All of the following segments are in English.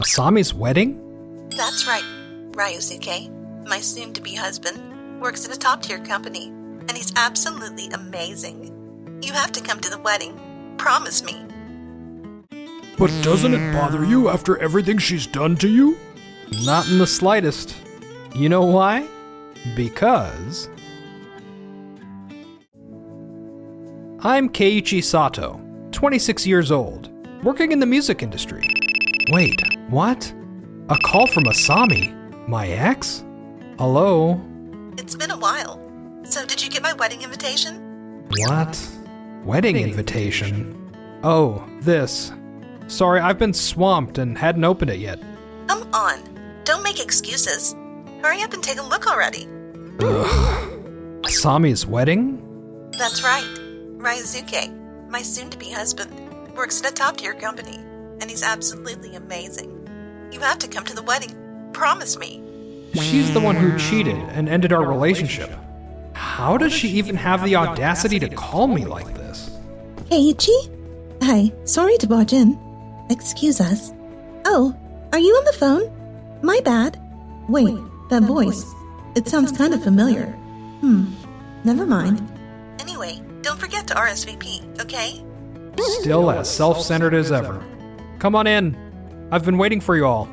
Asami's wedding? That's right. Ryusuke, my soon-to-be husband, works at a top-tier company, and he's absolutely amazing. You have to come to the wedding. Promise me. But doesn't it bother you after everything she's done to you? Not in the slightest. You know why? Because I'm Keiichi Sato, 26 years old, working in the music industry. Wait, what? A call from Asami, my ex? Hello? It's been a while. So did you get my wedding invitation? What? Wedding invitation? Oh, this. Sorry, I've been swamped and hadn't opened it yet. Come on. Don't make excuses. Hurry up and take a look already. Ugh. Asami's wedding? That's right. Ryusuke, my soon-to-be husband, works at a top-tier company, and he's absolutely amazing. You have to come to the wedding. Promise me. She's the one who cheated and ended our relationship. How does she even have the audacity to call me like this? Keiichi? Hi, sorry to barge in. Excuse us. Oh, are you on the phone? My bad. Wait, that voice. It sounds kind of familiar. Never mind. Anyway, don't forget to RSVP, okay? Still as self-centered as ever. Come on in. I've been waiting for you all.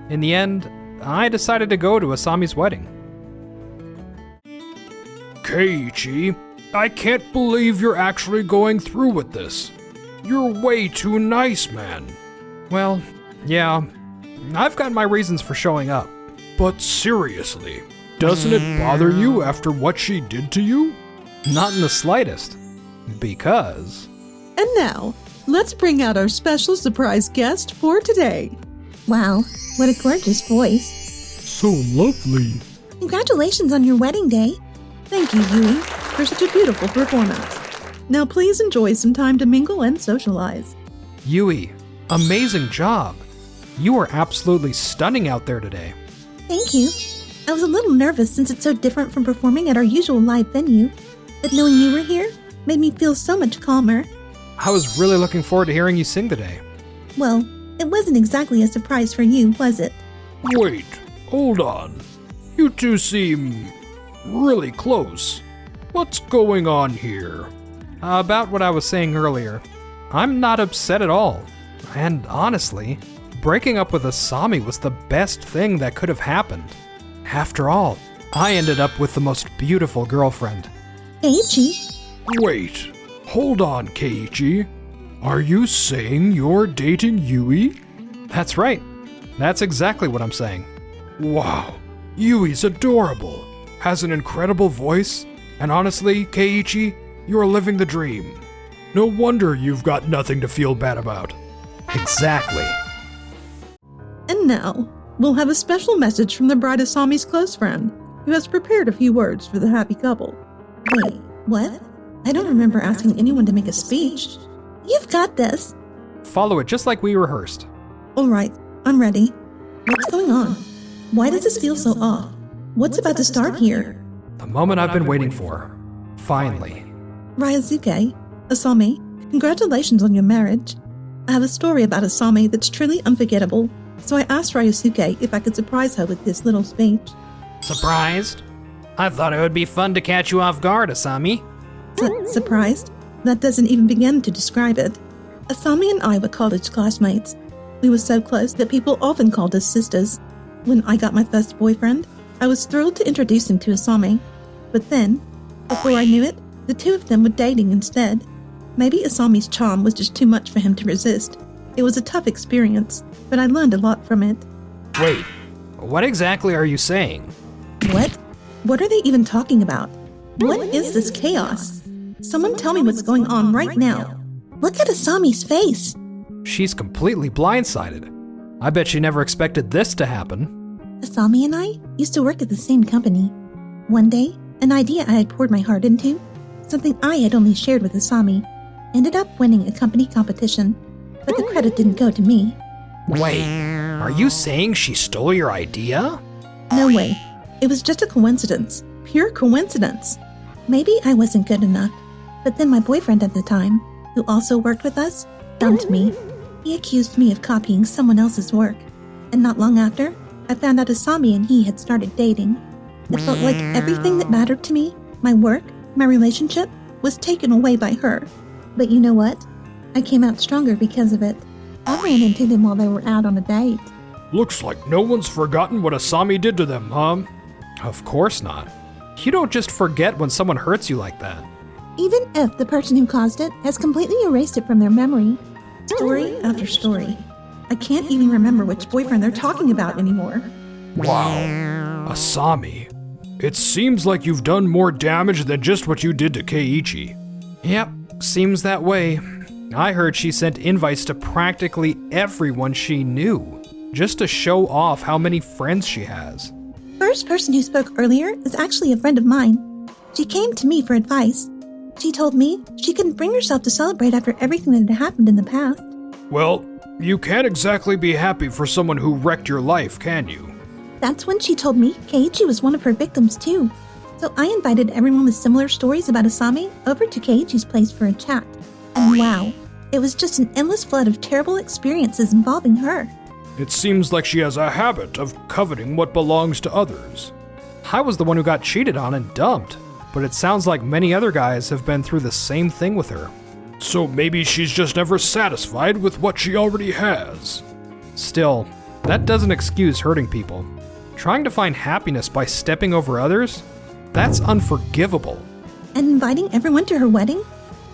In the end, I decided to go to Asami's wedding. Keiichi, I can't believe you're actually going through with this. You're way too nice, man. Well, yeah, I've got my reasons for showing up. But seriously, doesn't it bother you after what she did to you? Not in the slightest. Because... And now, let's bring out our special surprise guest for today. Wow, what a gorgeous voice. So lovely. Congratulations on your wedding day. Thank you, Yui, for such a beautiful performance. Now please enjoy some time to mingle and socialize. Yui, amazing job. You are absolutely stunning out there today. Thank you. I was a little nervous since it's so different from performing at our usual live venue, but knowing you were here made me feel so much calmer. I was really looking forward to hearing you sing today. Well, it wasn't exactly a surprise for you, was it? Wait, hold on. You two seem really close. What's going on here? About what I was saying earlier, I'm not upset at all. And honestly, breaking up with Asami was the best thing that could have happened. After all, I ended up with the most beautiful girlfriend. Keiichi? Wait, hold on, Keiichi. Are you saying you're dating Yui? That's right. That's exactly what I'm saying. Wow, Yui's adorable. Has an incredible voice. And honestly, Keiichi, you're living the dream. No wonder you've got nothing to feel bad about. Exactly. And now, we'll have a special message from the bride Asami's close friend, who has prepared a few words for the happy couple. Wait, what? I don't remember asking anyone to make a speech. You've got this. Follow it just like we rehearsed. All right, I'm ready. What's going on? Why does this feel so off? What's about to start here? The moment I've been waiting for. Finally. Ryusuke, Asami, congratulations on your marriage. I have a story about Asami that's truly unforgettable, so I asked Ryusuke if I could surprise her with this little speech. Surprised? I thought it would be fun to catch you off guard, Asami. Surprised? That doesn't even begin to describe it. Asami and I were college classmates. We were so close that people often called us sisters. When I got my first boyfriend, I was thrilled to introduce him to Asami. But then, before I knew it, the two of them were dating instead. Maybe Asami's charm was just too much for him to resist. It was a tough experience, but I learned a lot from it. Wait, what exactly are you saying? What? What are they even talking about? What is this chaos? Someone tell me what's going on right now. Look at Asami's face. She's completely blindsided. I bet she never expected this to happen. Asami and I used to work at the same company. One day, an idea I had poured my heart into, something I had only shared with Asami, ended up winning a company competition, but the credit didn't go to me. Wait, are you saying she stole your idea? No way. It was just a coincidence. Pure coincidence. Maybe I wasn't good enough, but then my boyfriend at the time, who also worked with us, dumped me. He accused me of copying someone else's work. And not long after, I found out Asami and he had started dating. It felt like everything that mattered to me, my work, my relationship, was taken away by her. But you know what? I came out stronger because of it. I ran into them while they were out on a date. Looks like no one's forgotten what Asami did to them, huh? Of course not. You don't just forget when someone hurts you like that. Even if the person who caused it has completely erased it from their memory. Story after story. I can't even remember which boyfriend they're talking about anymore. Wow. Asami. It seems like you've done more damage than just what you did to Keiichi. Yep, seems that way. I heard she sent invites to practically everyone she knew, just to show off how many friends she has. First person who spoke earlier is actually a friend of mine. She came to me for advice. She told me she couldn't bring herself to celebrate after everything that had happened in the past. Well, you can't exactly be happy for someone who wrecked your life, can you? That's when she told me Keiichi was one of her victims too. So I invited everyone with similar stories about Asami over to Keiichi's place for a chat. And wow, it was just an endless flood of terrible experiences involving her. It seems like she has a habit of coveting what belongs to others. I was the one who got cheated on and dumped, but it sounds like many other guys have been through the same thing with her. So maybe she's just never satisfied with what she already has. Still, that doesn't excuse hurting people. Trying to find happiness by stepping over others? That's unforgivable. And inviting everyone to her wedding?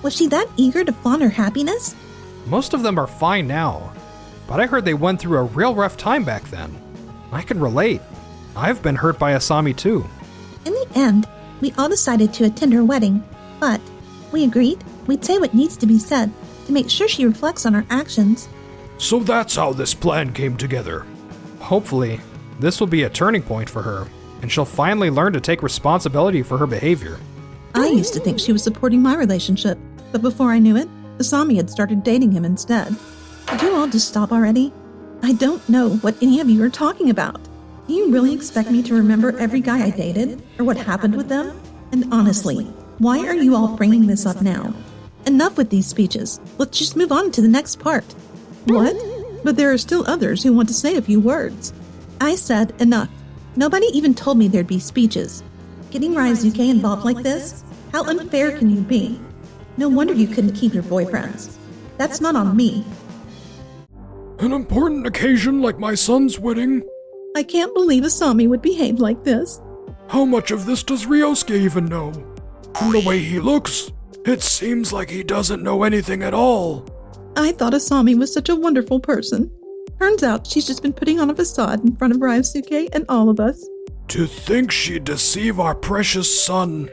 Was she that eager to flaunt her happiness? Most of them are fine now, but I heard they went through a real rough time back then. I can relate. I've been hurt by Asami too. In the end, we all decided to attend her wedding, but we agreed we'd say what needs to be said to make sure she reflects on her actions. So that's how this plan came together. Hopefully, this will be a turning point for her, and she'll finally learn to take responsibility for her behavior. I used to think she was supporting my relationship, but before I knew it, Asami had started dating him instead. Could you all just stop already? I don't know what any of you are talking about. Do you really expect me to remember every guy I dated, or what happened with them? And honestly, why are you all bringing this up now? Enough with these speeches. Let's just move on to the next part. What? But there are still others who want to say a few words. I said enough. Nobody even told me there'd be speeches. Getting Ryosuke involved like this? How unfair can you be? No wonder you couldn't keep your boyfriends. That's not on me. An important occasion like my son's wedding? I can't believe Asami would behave like this. How much of this does Ryosuke even know? From the way he looks, it seems like he doesn't know anything at all. I thought Asami was such a wonderful person. Turns out she's just been putting on a facade in front of Ryosuke and all of us. To think she'd deceive our precious son.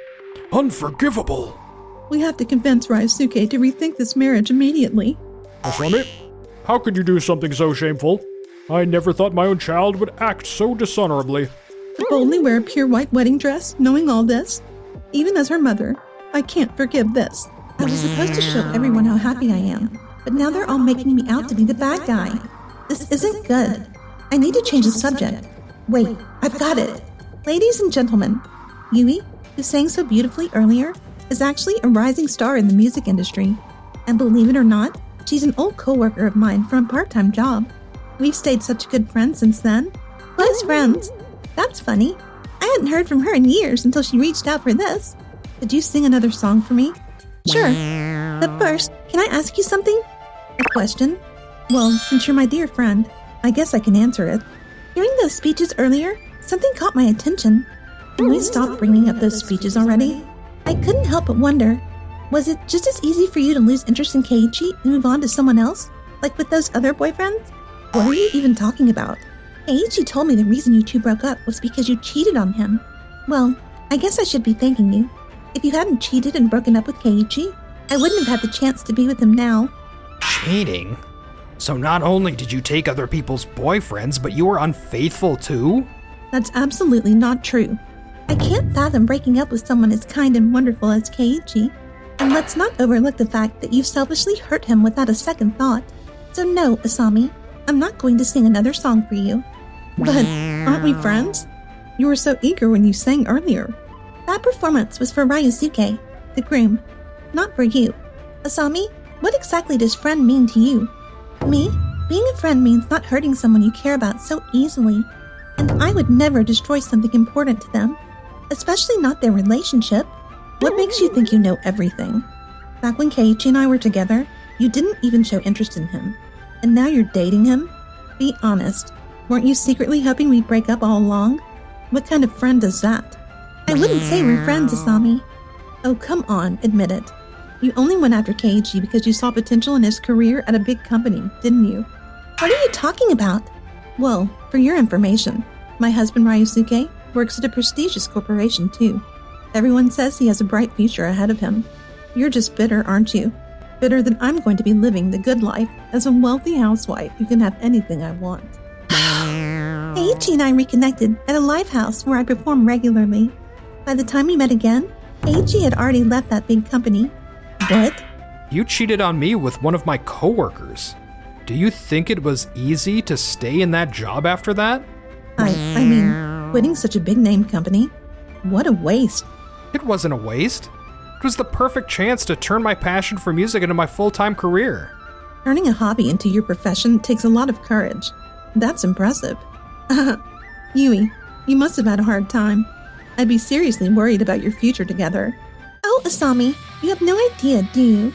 Unforgivable. We have to convince Ryosuke to rethink this marriage immediately. Asami, how could you do something so shameful? I never thought my own child would act so dishonorably. To boldly wear a pure white wedding dress, knowing all this? Even as her mother, I can't forgive this. I was supposed to show everyone how happy I am, but now they're all making me out to be the bad guy. This isn't good. I need to change the subject. Wait, I've got it. Ladies and gentlemen, Yui, who sang so beautifully earlier, is actually a rising star in the music industry. And believe it or not, she's an old co-worker of mine from a part-time job. We've stayed such good friends since then. Close friends. That's funny. I hadn't heard from her in years until she reached out for this. Could you sing another song for me? Sure. But first, can I ask you something? A question? Well, since you're my dear friend, I guess I can answer it. Hearing those speeches earlier, something caught my attention. Can we stop bringing up those speeches already? I couldn't help but wonder, was it just as easy for you to lose interest in Keiichi and move on to someone else, like with those other boyfriends? What are you even talking about? Keiichi told me the reason you two broke up was because you cheated on him. Well, I guess I should be thanking you. If you hadn't cheated and broken up with Keiichi, I wouldn't have had the chance to be with him now. Cheating? So not only did you take other people's boyfriends, but you were unfaithful too? That's absolutely not true. I can't fathom breaking up with someone as kind and wonderful as Keiichi. And let's not overlook the fact that you've selfishly hurt him without a second thought. So no, Asami, I'm not going to sing another song for you. But aren't we friends? You were so eager when you sang earlier. That performance was for Ryosuke, the groom, not for you. Asami, what exactly does friend mean to you? Me? Being a friend means not hurting someone you care about so easily, and I would never destroy something important to them, especially not their relationship. What makes you think you know everything? Back when Keiichi and I were together, you didn't even show interest in him, and now you're dating him? Be honest, weren't you secretly hoping we'd break up all along? What kind of friend does that? I wouldn't say we're friends, Asami. Oh, come on, admit it. You only went after Keiichi because you saw potential in his career at a big company, didn't you? What are you talking about? Well, for your information, my husband Ryusuke works at a prestigious corporation too. Everyone says he has a bright future ahead of him. You're just bitter, aren't you? Bitter that I'm going to be living the good life as a wealthy housewife who can have anything I want. Keiichi and I reconnected at a live house where I perform regularly. By the time we met again, Keiichi had already left that big company. What? You cheated on me with one of my coworkers. Do you think it was easy to stay in that job after that? I mean, quitting such a big-name company? What a waste. It wasn't a waste. It was the perfect chance to turn my passion for music into my full-time career. Turning a hobby into your profession takes a lot of courage. That's impressive. Yui, you must have had a hard time. I'd be seriously worried about your future together. Oh, Asami, you have no idea, do you?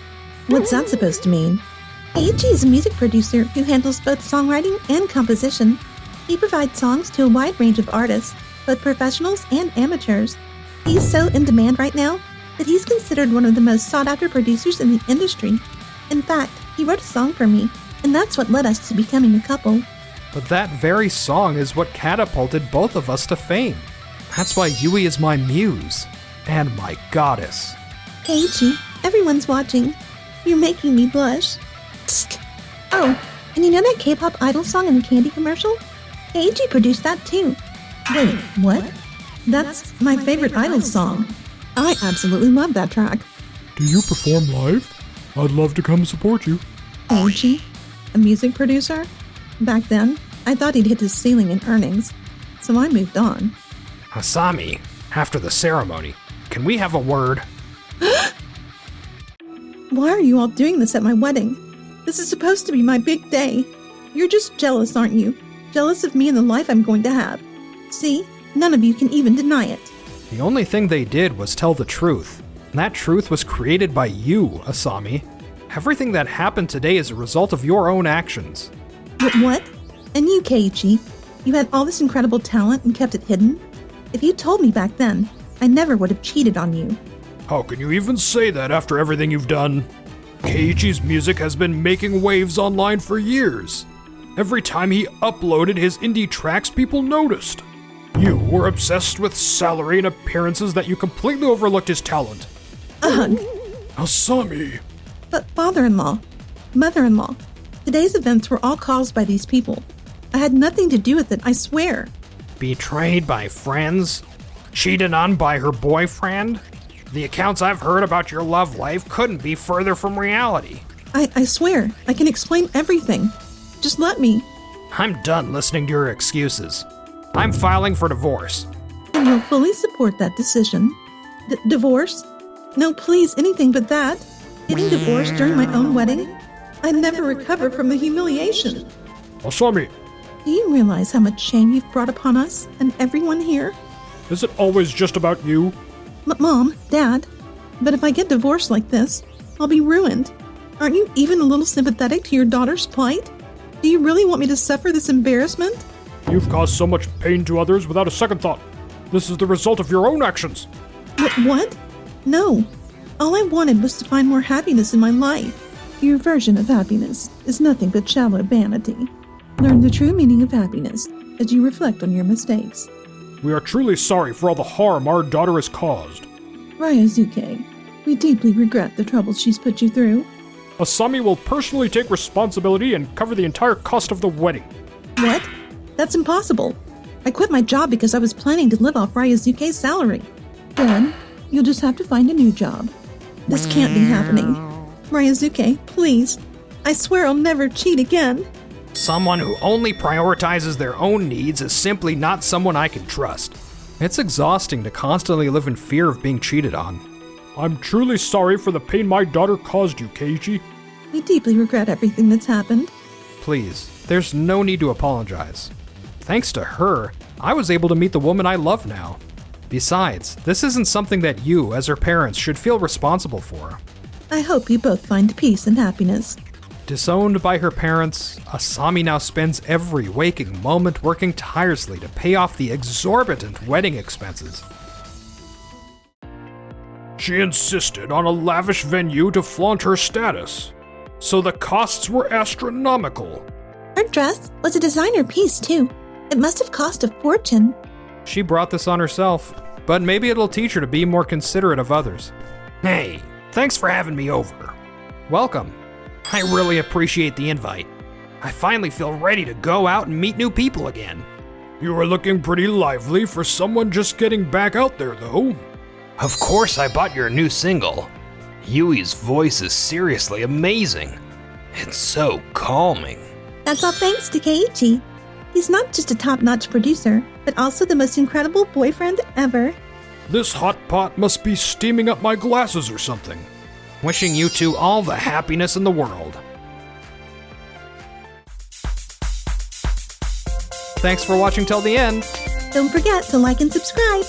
What's that supposed to mean? Keiichi is a music producer who handles both songwriting and composition. He provides songs to a wide range of artists, both professionals and amateurs. He's so in demand right now that he's considered one of the most sought-after producers in the industry. In fact, he wrote a song for me, and that's what led us to becoming a couple. But that very song is what catapulted both of us to fame. That's why Yui is my muse and my goddess. Keiichi, everyone's watching. You're making me blush. Psst. Oh, and you know that K-pop idol song in the candy commercial? Keiichi produced that too. Wait, what? That's my favorite idol song. I absolutely love that track. Do you perform live? I'd love to come support you. Keiichi, a music producer? Back then, I thought he'd hit his ceiling in earnings, so I moved on. Asami, after the ceremony, can we have a word? Why are you all doing this at my wedding? This is supposed to be my big day. You're just jealous, aren't you? Jealous of me and the life I'm going to have. See? None of you can even deny it. The only thing they did was tell the truth. And that truth was created by you, Asami. Everything that happened today is a result of your own actions. What? And you, Keiichi? You had all this incredible talent and kept it hidden? If you told me back then, I never would have cheated on you. How can you even say that after everything you've done? Keiichi's music has been making waves online for years. Every time he uploaded his indie tracks, people noticed. You were obsessed with salary and appearances that you completely overlooked his talent. Ugh. Asami. But father-in-law, mother-in-law, today's events were all caused by these people. I had nothing to do with it, I swear. Betrayed by friends? Cheated on by her boyfriend? The accounts I've heard about your love life couldn't be further from reality. I swear, I can explain everything. Just let me. I'm done listening to your excuses. I'm filing for divorce. I will fully support that decision. Divorce? No, please, anything but that. Getting divorced during my own wedding? I'd never recover from the humiliation. Asami, Do you realize how much shame you've brought upon us and everyone here? is it always just about you? Mom, Dad, but if I get divorced like this, I'll be ruined. Aren't you even a little sympathetic to your daughter's plight? Do you really want me to suffer this embarrassment? You've caused so much pain to others without a second thought. This is the result of your own actions. What? No. All I wanted was to find more happiness in my life. Your version of happiness is nothing but shallow vanity. Learn the true meaning of happiness as you reflect on your mistakes. We are truly sorry for all the harm our daughter has caused. Ryosuke, we deeply regret the troubles she's put you through. Asami will personally take responsibility and cover the entire cost of the wedding. What? That's impossible. I quit my job because I was planning to live off Ryosuke's salary. Then, you'll just have to find a new job. This can't be happening. Ryosuke, please. I swear I'll never cheat again. Someone who only prioritizes their own needs is simply not someone I can trust. It's exhausting to constantly live in fear of being cheated on. I'm truly sorry for the pain my daughter caused you, Keiichi. We deeply regret everything that's happened. Please, there's no need to apologize. Thanks to her, I was able to meet the woman I love now. Besides, this isn't something that you, as her parents, should feel responsible for. I hope you both find peace and happiness. Disowned by her parents, Asami now spends every waking moment working tirelessly to pay off the exorbitant wedding expenses. She insisted on a lavish venue to flaunt her status, so the costs were astronomical. Her dress was a designer piece, too. It must have cost a fortune. She brought this on herself, but maybe it'll teach her to be more considerate of others. Hey, thanks for having me over. Welcome. I really appreciate the invite. I finally feel ready to go out and meet new people again. You are looking pretty lively for someone just getting back out there, though. Of course I bought your new single. Yui's voice is seriously amazing. It's so calming. That's all thanks to Keiichi. He's not just a top-notch producer, but also the most incredible boyfriend ever. This hot pot must be steaming up my glasses or something. Wishing you two all the happiness in the world. Thanks for watching till the end. Don't forget to like and subscribe.